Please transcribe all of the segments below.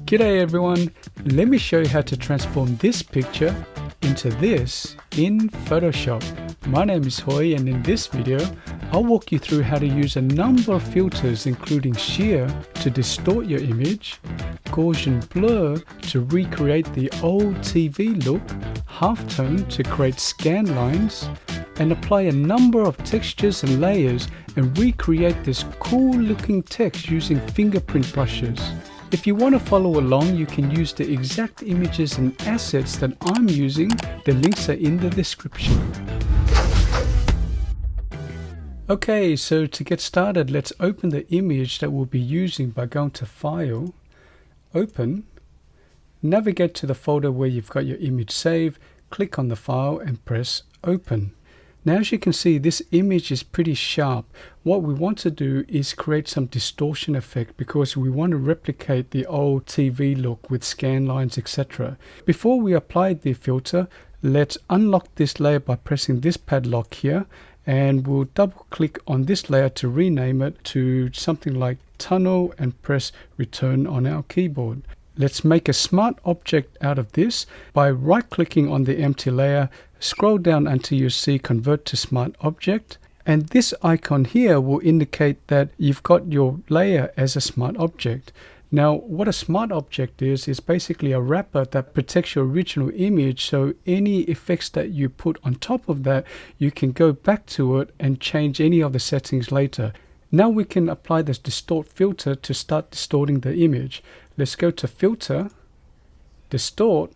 G'day everyone, let me show you how to transform this picture into this in Photoshop. My name is Hoi, and in this video I'll walk you through how to use a number of filters including Shear to distort your image, Gaussian blur to recreate the old TV look, halftone to create scan lines, and apply a number of textures and layers and recreate this cool looking text using fingerprint brushes. If you want to follow along, you can use the exact images and assets that I'm using. The links are in the description. Okay, so to get started, let's open the image that we'll be using by going to File, Open, navigate to the folder where you've got your image saved, click on the file and press Open. Now, as you can see, this image is pretty sharp. What we want to do is create some distortion effect because we want to replicate the old TV look with scan lines, etc. Before we apply the filter, let's unlock this layer by pressing this padlock here, and we'll double click on this layer to rename it to something like Tunnel and press Return on our keyboard. Let's make a smart object out of this by right clicking on the empty layer. Scroll down until you see Convert to Smart Object, and this icon here will indicate that you've got your layer as a smart object. Now, what a smart object is basically a wrapper that protects your original image, so any effects that you put on top of that, you can go back to it and change any of the settings later. Now we can apply this distort filter to start distorting the image. Let's go to Filter, Distort,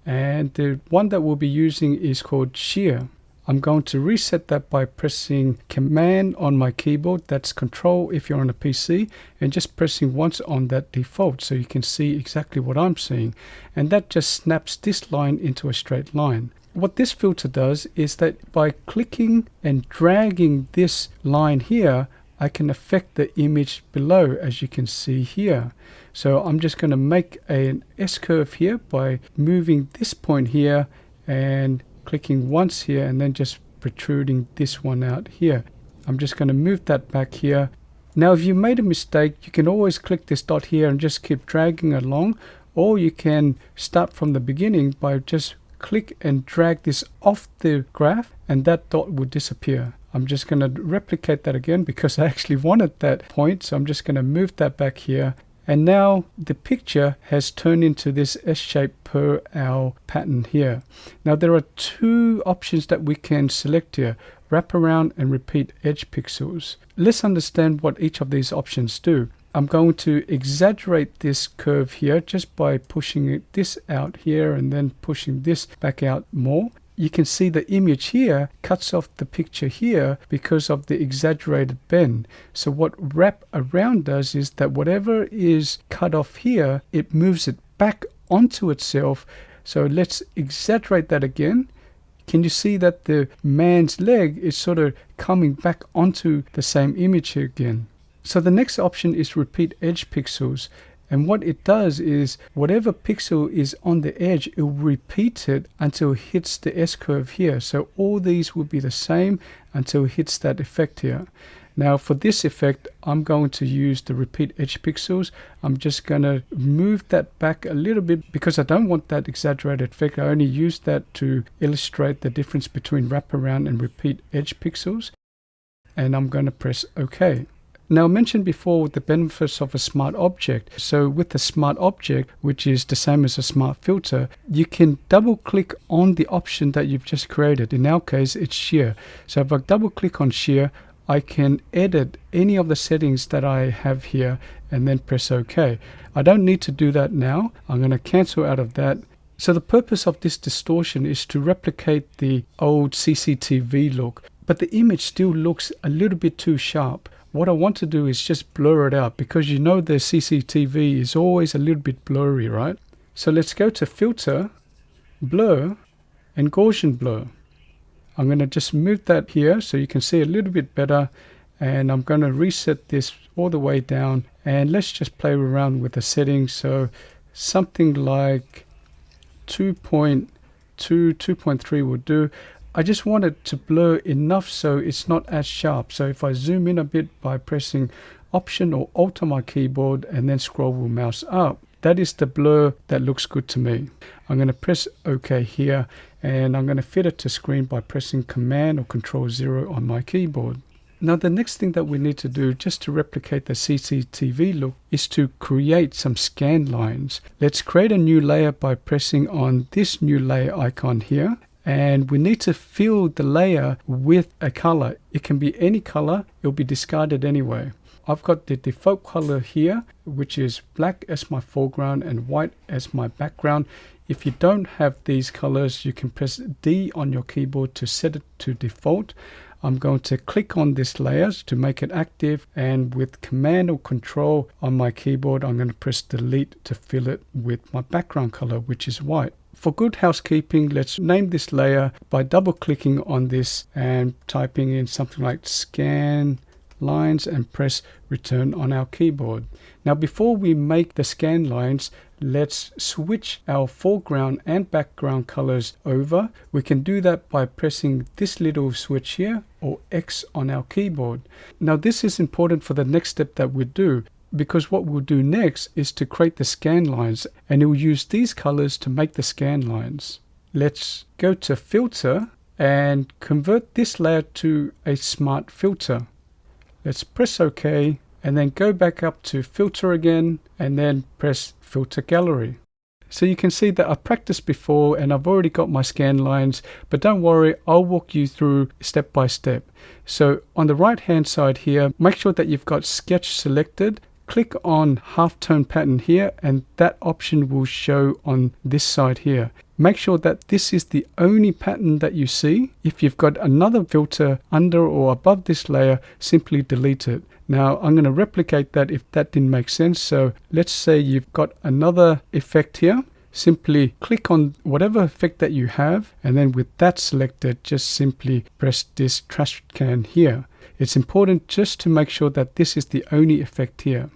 and the one that we'll be using is called Shear. I'm going to reset that by pressing Command on my keyboard, that's Control if you're on a PC, and just pressing once on that default so you can see exactly what I'm seeing. And that just snaps this line into a straight line. What this filter does is that by clicking and dragging this line here, I can affect the image below, as you can see here. So I'm just going to make an S-curve here by moving this point here and clicking once here and then just protruding this one out here. I'm just going to move that back here. Now, if you made a mistake, you can always click this dot here and just keep dragging along, or you can start from the beginning by just click and drag this off the graph and that dot will disappear. I'm just going to replicate that again because I actually wanted that point, so I'm just going to move that back here. And now the picture has turned into this S shape per our pattern here. Now there are two options that we can select here: wrap around and repeat edge pixels. Let's understand what each of these options do. I'm going to exaggerate this curve here just by pushing this out here and then pushing this back out more. You can see the image here cuts off the picture here because of the exaggerated bend. So what wrap around does is that whatever is cut off here, it moves it back onto itself. So let's exaggerate that again. Can you see that the man's leg is sort of coming back onto the same image here again? So the next option is repeat edge pixels. And what it does is whatever pixel is on the edge, it will repeat it until it hits the S-curve here. So all these will be the same until it hits that effect here. Now for this effect, I'm going to use the repeat edge pixels. I'm just going to move that back a little bit because I don't want that exaggerated effect. I only use that to illustrate the difference between wraparound and repeat edge pixels. And I'm going to press OK. Now, I mentioned before the benefits of a smart object. So with a smart object, which is the same as a smart filter, you can double click on the option that you've just created. In our case, it's Shear. So if I double click on Shear, I can edit any of the settings that I have here and then press OK. I don't need to do that now. I'm going to cancel out of that. So the purpose of this distortion is to replicate the old CCTV look, but the image still looks a little bit too sharp. What I want to do is just blur it out because you know the CCTV is always a little bit blurry, right? So let's go to Filter, Blur, and Gaussian Blur. I'm going to just move that here so you can see a little bit better, and I'm going to reset this all the way down, and let's just play around with the settings. So something like 2.2, 2.3 will do. I just want it to blur enough so it's not as sharp. So if I zoom in a bit by pressing Option or Alt on my keyboard and then scroll mouse up, That is the blur that looks good to me. I'm going to press OK here, and I'm going to fit it to screen by pressing Command or Control 0 on my keyboard. Now the next thing that we need to do just to replicate the CCTV look is to create some scan lines. Let's create a new layer by pressing on this new layer icon here. And we need to fill the layer with a color. It can be any color, it'll be discarded anyway. I've got the default color here, which is black as my foreground and white as my background. If you don't have these colors, you can press D on your keyboard to set it to default. I'm going to click on this layer to make it active, and with Command or Control on my keyboard, I'm going to press Delete to fill it with my background color, which is white. For good housekeeping, let's name this layer by double clicking on this and typing in something like scan lines and press return on our keyboard. Now before we make the scan lines, let's switch our foreground and background colors over. We can do that by pressing this little switch here or X on our keyboard. Now this is important for the next step that we do, because what we'll do next is to create the scan lines, and it will use these colors to make the scan lines. Let's go to Filter and convert this layer to a smart filter. Let's press OK and then go back up to Filter again and then press Filter Gallery. So you can see that I've practiced before and I've already got my scan lines, but don't worry, I'll walk you through step by step. So on the right hand side here, make sure that you've got Sketch selected. Click on halftone pattern here, and that option will show on this side here. Make sure that this is the only pattern that you see. If you've got another filter under or above this layer, simply delete it. Now I'm going to replicate that if that didn't make sense. So let's say you've got another effect here. Simply click on whatever effect that you have, and then with that selected, just simply press this trash can here. It's important just to make sure that this is the only effect here.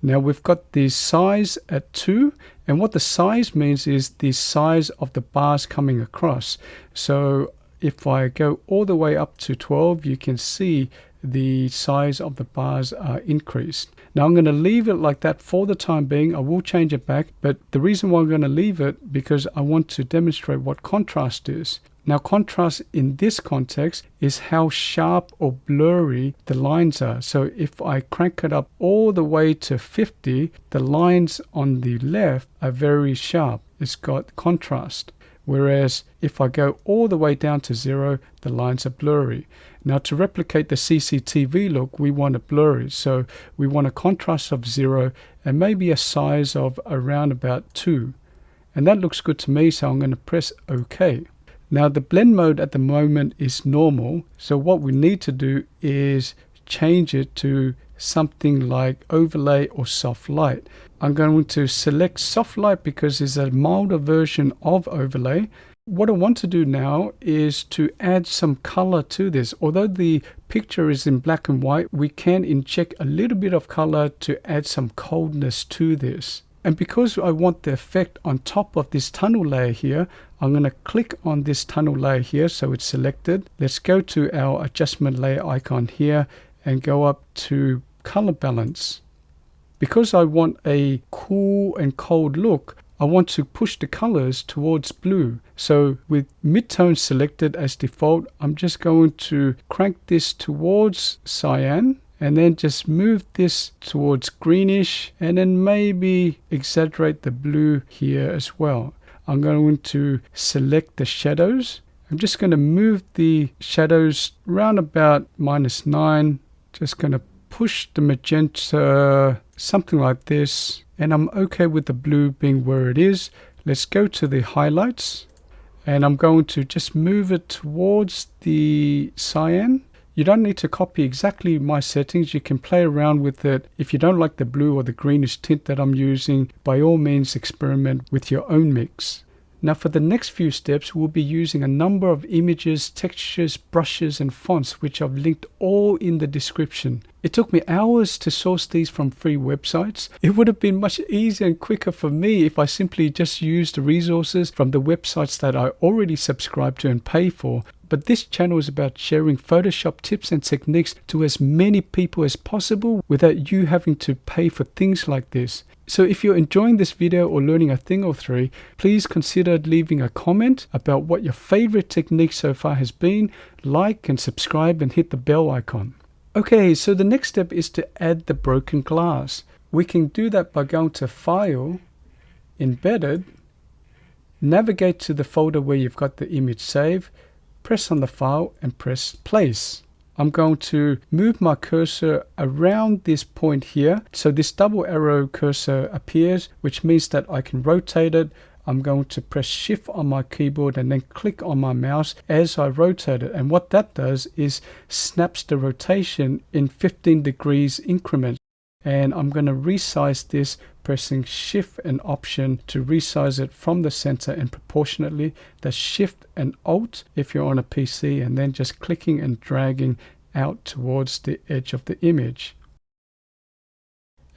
Now we've got the size at 2, and what the size means is the size of the bars coming across. So if I go all the way up to 12, you can see the size of the bars are increased. Now I'm going to leave it like that for the time being. I will change it back, but the reason why I'm going to leave it because I want to demonstrate what contrast is. Now contrast in this context is how sharp or blurry the lines are. So if I crank it up all the way to 50, the lines on the left are very sharp. It's got contrast. Whereas if I go all the way down to 0, the lines are blurry. Now to replicate the CCTV look, we want it blurry. So we want a contrast of 0 and maybe a size of around about 2. And that looks good to me, so I'm going to press OK. Now the blend mode at the moment is normal, so what we need to do is change it to something like overlay or soft light. I'm going to select soft light because it's a milder version of overlay. What I want to do now is to add some color to this. Although the picture is in black and white, we can inject a little bit of color to add some coldness to this. And because I want the effect on top of this tunnel layer here, I'm going to click on this tunnel layer here so it's selected. Let's go to our adjustment layer icon here and go up to color balance. Because I want a cool and cold look, I want to push the colors towards blue. So with midtone selected as default, I'm just going to crank this towards cyan, and then just move this towards greenish, and then maybe exaggerate the blue here as well. I'm going to select the shadows. I'm just going to move the shadows around about -9. Just going to push the magenta something like this, and I'm okay with the blue being where it is. Let's go to the highlights, and I'm going to just move it towards the cyan. You don't need to copy exactly my settings. You can play around with it. If you don't like the blue or the greenish tint that I'm using, by all means experiment with your own mix. Now for the next few steps, we'll be using a number of images, textures, brushes and fonts, which I've linked all in the description. It took me hours to source these from free websites. It would have been much easier and quicker for me if I simply just used the resources from the websites that I already subscribe to and pay for. but this channel is about sharing Photoshop tips and techniques to as many people as possible without you having to pay for things like this. So if you're enjoying this video or learning a thing or three, please consider leaving a comment about what your favorite technique so far has been, like and subscribe and hit the bell icon. Okay, so the next step is to add the broken glass. We can do that by going to File, Embedded, navigate to the folder where you've got the image saved, press on the file and press Place. I'm going to move my cursor around this point here. So this double arrow cursor appears, which means that I can rotate it. I'm going to press Shift on my keyboard and then click on my mouse as I rotate it. And what that does is snaps the rotation in 15 degrees increments. And I'm going to resize this, pressing Shift and Option to resize it from the center and proportionately. That's Shift and Alt if you're on a PC, and then just clicking and dragging out towards the edge of the image.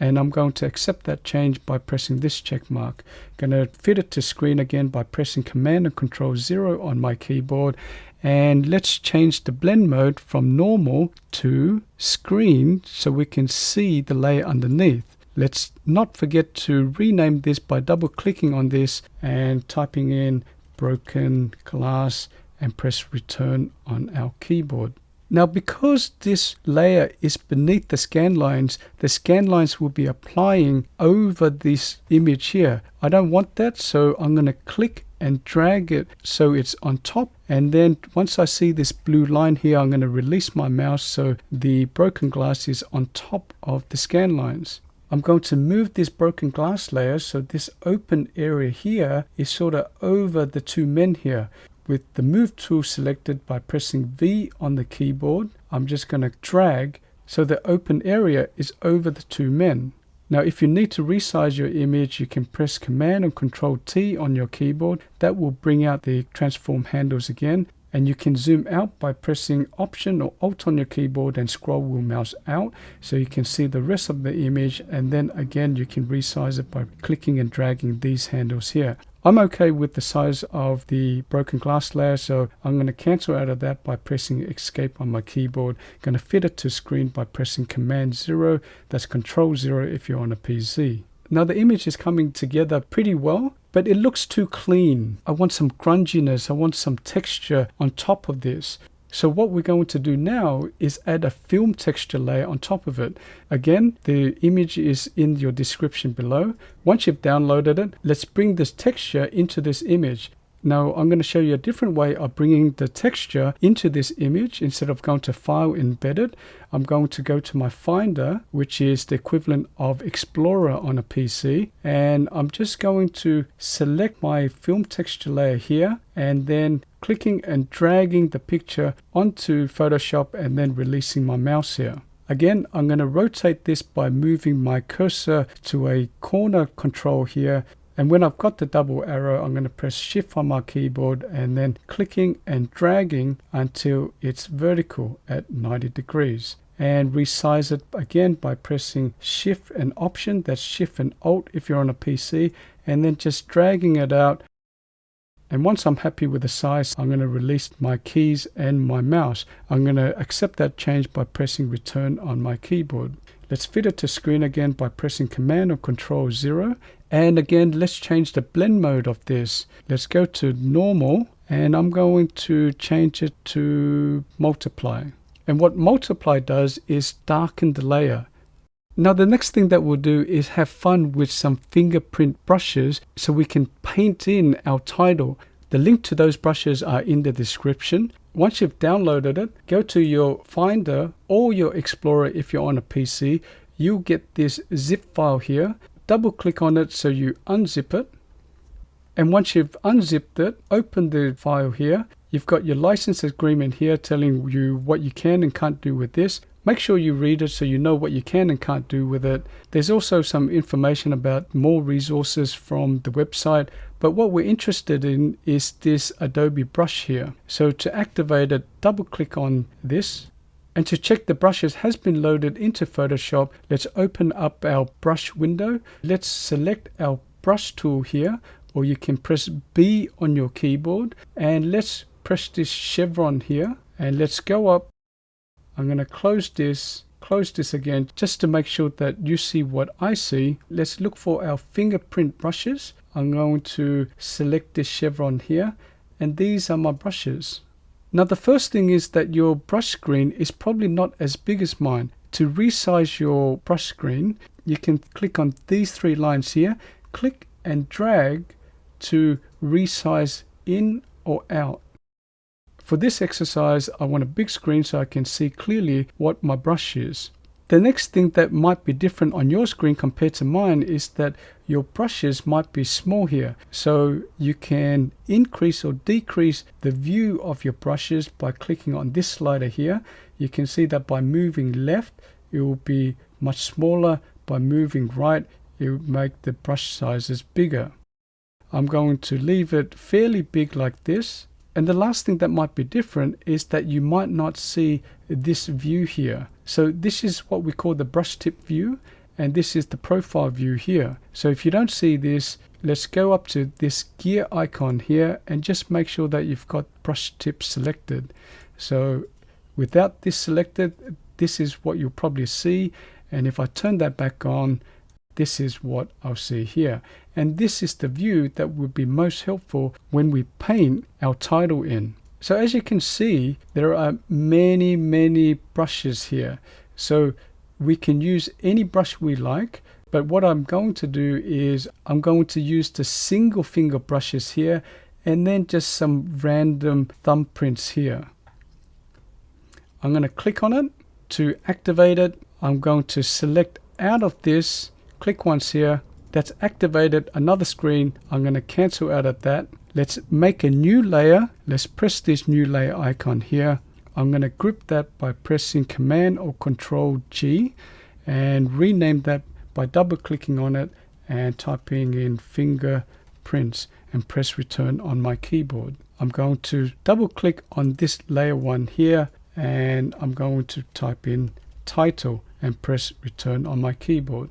And I'm going to accept that change by pressing this check mark. Going to fit it to screen again by pressing Command and Control 0 on my keyboard. And let's change the blend mode from normal to screen so we can see the layer underneath. Let's not forget to rename this by double clicking on this and typing in broken glass and press return on our keyboard. Now, because this layer is beneath the scan lines will be applying over this image here. I don't want that, so I'm going to click and drag it so it's on top. And then once I see this blue line here, I'm going to release my mouse so the broken glass is on top of the scan lines. I'm going to move this broken glass layer so this open area here is sort of over the two men here. With the move tool selected by pressing V on the keyboard, I'm just going to drag so the open area is over the two men. Now, if you need to resize your image, you can press Command and Control T on your keyboard. That will bring out the transform handles again. And you can zoom out by pressing Option or Alt on your keyboard and scroll wheel mouse out so you can see the rest of the image. And then again, you can resize it by clicking and dragging these handles here. I'm okay with the size of the broken glass layer, so I'm going to cancel out of that by pressing Escape on my keyboard. Going to fit it to screen by pressing Command 0. That's Control 0 if you're on a PC. Now the image is coming together pretty well, but it looks too clean. I want some grunginess, I want some texture on top of this. So what we're going to do now is add a film texture layer on top of it. Again, the image is in your description below. Once you've downloaded it, let's bring this texture into this image. Now I'm going to show you a different way of bringing the texture into this image. Instead of going to File, Embedded, I'm going to go to my Finder, which is the equivalent of Explorer on a PC. And I'm just going to select my film texture layer here and then clicking and dragging the picture onto Photoshop and then releasing my mouse here. Again, I'm going to rotate this by moving my cursor to a corner control here. And when I've got the double arrow, I'm going to press Shift on my keyboard and then clicking and dragging until it's vertical at 90 degrees. And resize it again by pressing Shift and Option. That's Shift and Alt if you're on a PC. And then just dragging it out. And once I'm happy with the size, I'm going to release my keys and my mouse. I'm going to accept that change by pressing Return on my keyboard. Let's fit it to screen again by pressing Command or Control 0. And again, let's change the blend mode of this. Let's go to normal and I'm going to change it to multiply. And what multiply does is darken the layer. Now the next thing that we'll do is have fun with some fingerprint brushes so we can paint in our title. The link to those brushes are in the description. Once you've downloaded it, go to your Finder or your Explorer if you're on a PC. You'll get this zip file here. Double click on it so you unzip it. And once you've unzipped it, open the file here. You've got your license agreement here telling you what you can and can't do with this. Make sure you read it so you know what you can and can't do with it. There's also some information about more resources from the website, but what we're interested in is this Adobe brush here. So to activate it, double click on this. And to check the brushes has been loaded into Photoshop, let's open up our brush window. Let's select our brush tool here, or you can press B on your keyboard, and let's press this chevron here and let's go up. I'm going to close this again just to make sure that you see what I see. Let's look for our fingerprint brushes. I'm going to select this chevron here, and these are my brushes. Now the first thing is that your brush screen is probably not as big as mine. To resize your brush screen, you can click on these three lines here, click and drag to resize in or out. For this exercise, I want a big screen so I can see clearly what my brush is. The next thing that might be different on your screen compared to mine is that your brushes might be small here. So you can increase or decrease the view of your brushes by clicking on this slider here. You can see that by moving left, it will be much smaller. By moving right, it will make the brush sizes bigger. I'm going to leave it fairly big like this. And the last thing that might be different is that you might not see this view here. So this is what we call the brush tip view, and this is the profile view here. So if you don't see this, let's go up to this gear icon here and just make sure that you've got brush tip selected. So without this selected, this is what you'll probably see. And if I turn that back on, this is what I'll see here. And this is the view that would be most helpful when we paint our title in. So as you can see, there are many brushes here. So we can use any brush we like, but what I'm going to do is I'm going to use the single finger brushes here and then just some random thumbprints here. I'm going to click on it to activate it. I'm going to select out of this, click once here. That's activated another screen. I'm going to cancel out of that. Let's make a new layer. Let's press this new layer icon here. I'm going to group that by pressing Command or Control G and rename that by double clicking on it and typing in fingerprints and press return on my keyboard. I'm going to double click on this layer one here and I'm going to type in title and press return on my keyboard.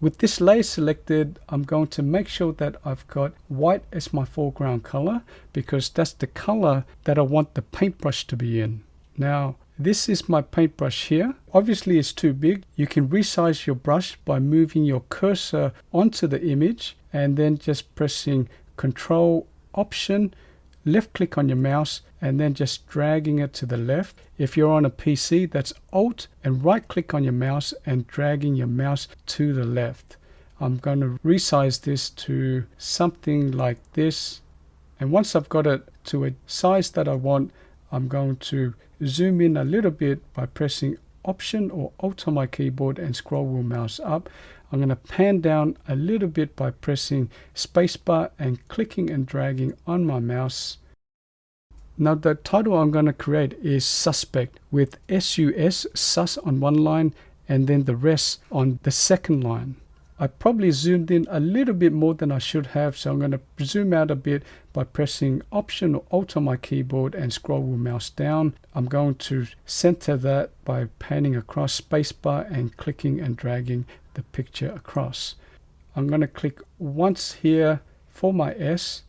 With this layer selected, I'm going to make sure that I've got white as my foreground color because that's the color that I want the paintbrush to be in. Now, this is my paintbrush here. Obviously, it's too big. You can resize your brush by moving your cursor onto the image and then just pressing Control, Option, left click on your mouse and then just dragging it to the left. If you're on a PC, that's Alt and right click on your mouse and dragging your mouse to the left. I'm going to resize this to something like this. And once I've got it to a size that I want, I'm going to zoom in a little bit by pressing Option or Alt on my keyboard and scroll wheel mouse up. I'm going to pan down a little bit by pressing spacebar and clicking and dragging on my mouse. Now the title I'm going to create is Suspect with SUS, sus on one line and then the rest on the second line. I probably zoomed in a little bit more than I should have, so I'm going to zoom out a bit by pressing Option or Alt on my keyboard and scroll wheel mouse down. I'm going to center that by panning across spacebar and clicking and dragging the picture across. I'm going to click once here for my S,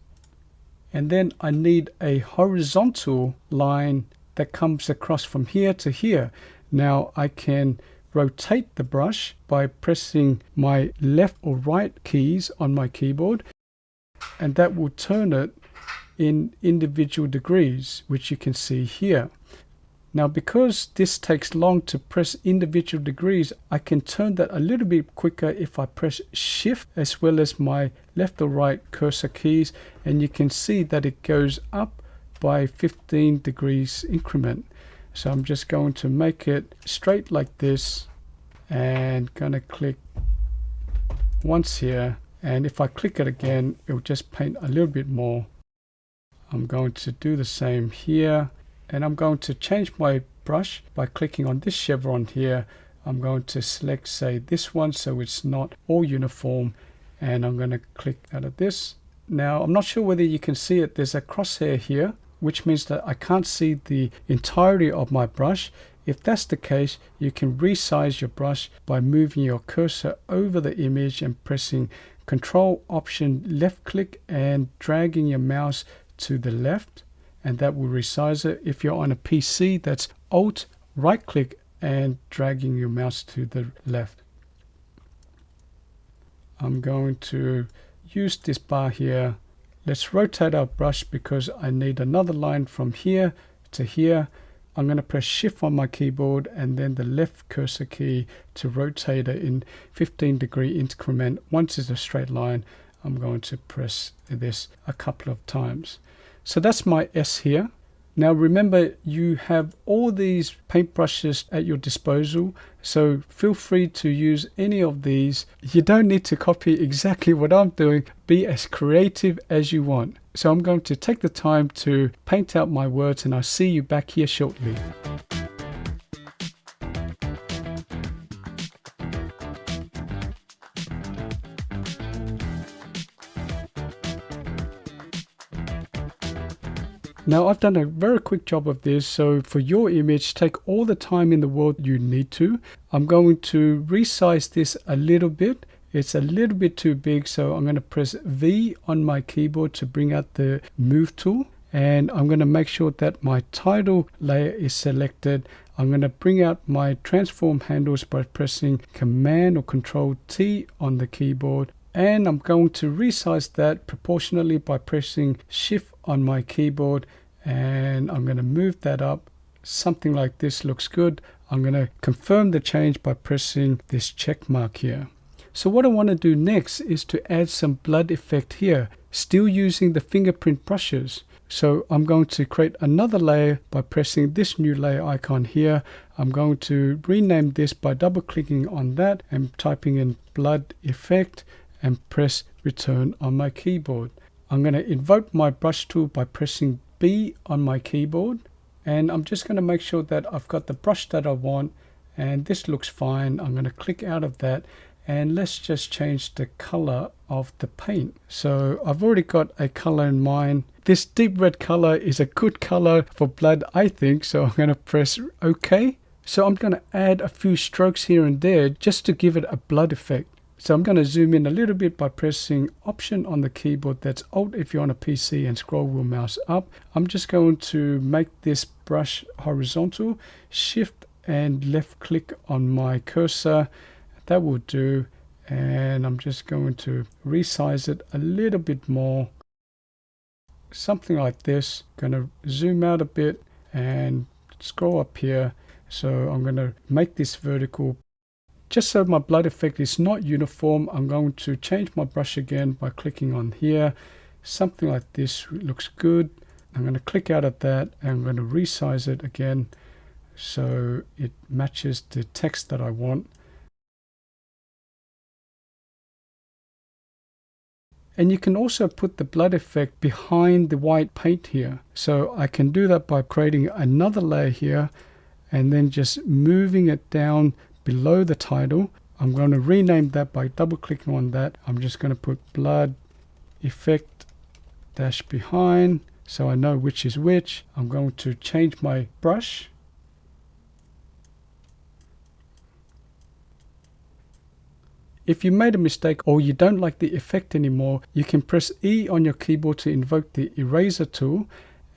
and then I need a horizontal line that comes across from here to here. Now I can rotate the brush by pressing my left or right keys on my keyboard, and that will turn it in individual degrees, which you can see here. Now because this takes long to press individual degrees, I can turn that a little bit quicker if I press Shift as well as my left or right cursor keys, and you can see that it goes up by 15 degrees increment. So I'm just going to make it straight like this and gonna click once here, and if I click it again, it will just paint a little bit more. I'm going to do the same here. And I'm going to change my brush by clicking on this chevron here. I'm going to select, say, this one so it's not all uniform, and I'm going to click out of this. Now I'm not sure whether you can see it. There's a crosshair here, which means that I can't see the entirety of my brush. If that's the case, you can resize your brush by moving your cursor over the image and pressing Control, Option, left click and dragging your mouse to the left. and that will resize it. If you're on a PC, that's Alt, right click and dragging your mouse to the left. I'm going to use this bar here. Let's rotate our brush because I need another line from here to here. I'm going to press Shift on my keyboard and then the left cursor key to rotate it in 15-degree increment. Once it's a straight line, I'm going to press this a couple of times. So that's my S here. Now remember, you have all these paintbrushes at your disposal, so feel free to use any of these. You don't need to copy exactly what I'm doing. Be as creative as you want. So I'm going to take the time to paint out my words, and I'll see you back here shortly. Now I've done a very quick job of this, so for your image, take all the time in the world you need to. I'm going to resize this a little bit. It's a little bit too big, so I'm going to press V on my keyboard to bring out the move tool. And I'm going to make sure that my title layer is selected. I'm going to bring out my transform handles by pressing Command or Control T on the keyboard. And I'm going to resize that proportionally by pressing Shift on my keyboard, and I'm going to move that up. Something like this looks good. I'm going to confirm the change by pressing this check mark here. So what I want to do next is to add some blood effect here, still using the fingerprint brushes. So I'm going to create another layer by pressing this new layer icon here. I'm going to rename this by double clicking on that and typing in blood effect and press return on my keyboard. I'm going to invoke my brush tool by pressing B on my keyboard, and I'm just going to make sure that I've got the brush that I want, and this looks fine. I'm going to click out of that, and let's just change the color of the paint. So I've already got a color in mind. This deep red color is a good color for blood, I think, so I'm going to press OK. So I'm going to add a few strokes here and there just to give it a blood effect. So I'm going to zoom in a little bit by pressing Option on the keyboard. That's Alt if you're on a PC, and scroll wheel mouse up. I'm just going to make this brush horizontal. Shift and left click on my cursor. That will do. And I'm just going to resize it a little bit more. Something like this. Going to zoom out a bit and scroll up here. So I'm going to make this vertical. Just so my blood effect is not uniform, I'm going to change my brush again by clicking on here. Something like this looks good. I'm going to click out of that and I'm going to resize it again so it matches the text that I want. And you can also put the blood effect behind the white paint here. So I can do that by creating another layer here and then just moving it down below the title. I'm going to rename that by double clicking on that. I'm just going to put blood effect dash behind so I know which is which. I'm going to change my brush. If you made a mistake or you don't like the effect anymore, you can press E on your keyboard to invoke the eraser tool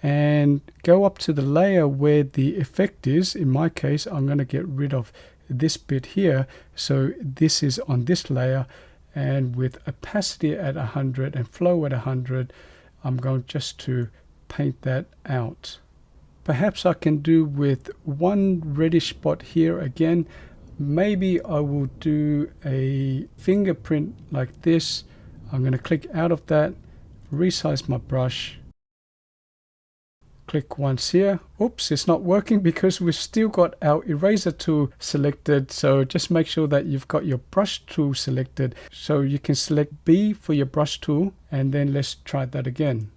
and go up to the layer where the effect is. In my case, I'm going to get rid of this bit here, so this is on this layer, and with opacity at 100 and flow at 100, I'm going just to paint that out. Perhaps I can do with one reddish spot here again. Maybe I will do a fingerprint like this. I'm going to click out of that, resize my brush, click once here. Oops, it's not working because we've still got our eraser tool selected. So just make sure that you've got your brush tool selected. So you can select B for your brush tool, and then let's try that again.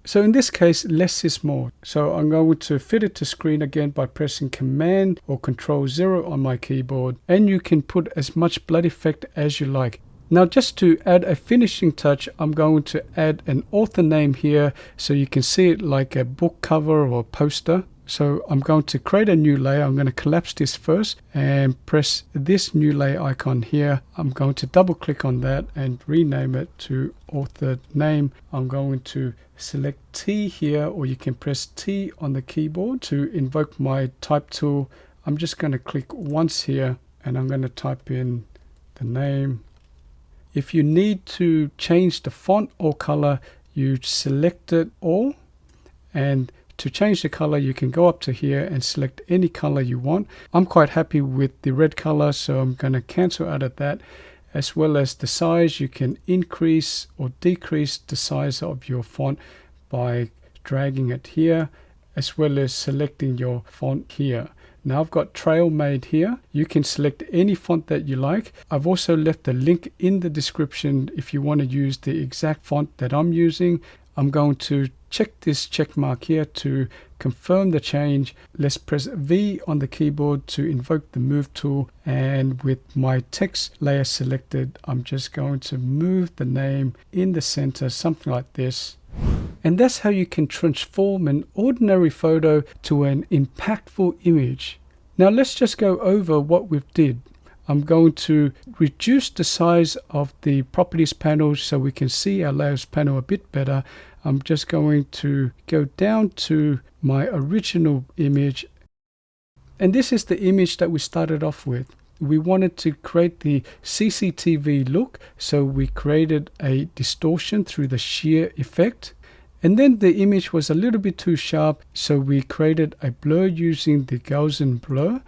So in this case, less is more. So I'm going to fit it to screen again by pressing Command or Control 0 on my keyboard. And you can put as much blood effect as you like. Now just to add a finishing touch, I'm going to add an author name here so you can see it like a book cover or poster. So I'm going to create a new layer. I'm going to collapse this first and press this new layer icon here. I'm going to double click on that and rename it to author name. I'm going to select T here, or you can press T on the keyboard to invoke my type tool. I'm just going to click once here and I'm going to type in the name. If you need to change the font or color, you select it all, and to change the color, you can go up to here and select any color you want. I'm quite happy with the red color, so I'm going to cancel out of that. As well as the size, you can increase or decrease the size of your font by dragging it here, as well as selecting your font here. Now I've got Trail made here. You can select any font that you like. I've also left a link in the description if you want to use the exact font that I'm using. I'm going to check this check mark here to confirm the change. Let's press V on the keyboard to invoke the move tool, and with my text layer selected, I'm just going to move the name in the center, something like this. And that's how you can transform an ordinary photo to an impactful image. Now let's just go over what we've did. I'm going to reduce the size of the properties panel so we can see our layers panel a bit better. I'm just going to go down to my original image. And this is the image that we started off with. We wanted to create the CCTV look, so we created a distortion through the shear effect. And then the image was a little bit too sharp, so we created a blur using the Gaussian blur.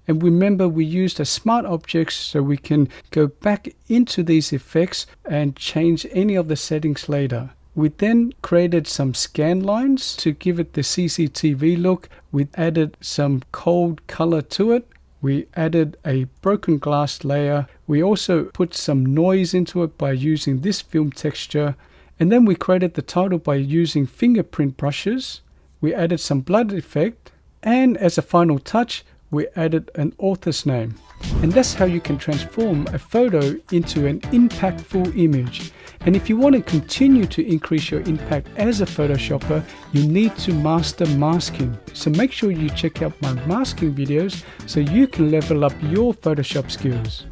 And remember, we used a smart object so we can go back into these effects and change any of the settings later. We then created some scan lines to give it the CCTV look. We added some cold color to it. We added a broken glass layer. We also put some noise into it by using this film texture. And then we created the title by using fingerprint brushes. We added some blood effect. And as a final touch, we added an author's name. And that's how you can transform a photo into an impactful image. And if you want to continue to increase your impact as a Photoshopper, you need to master masking. So make sure you check out my masking videos so you can level up your Photoshop skills.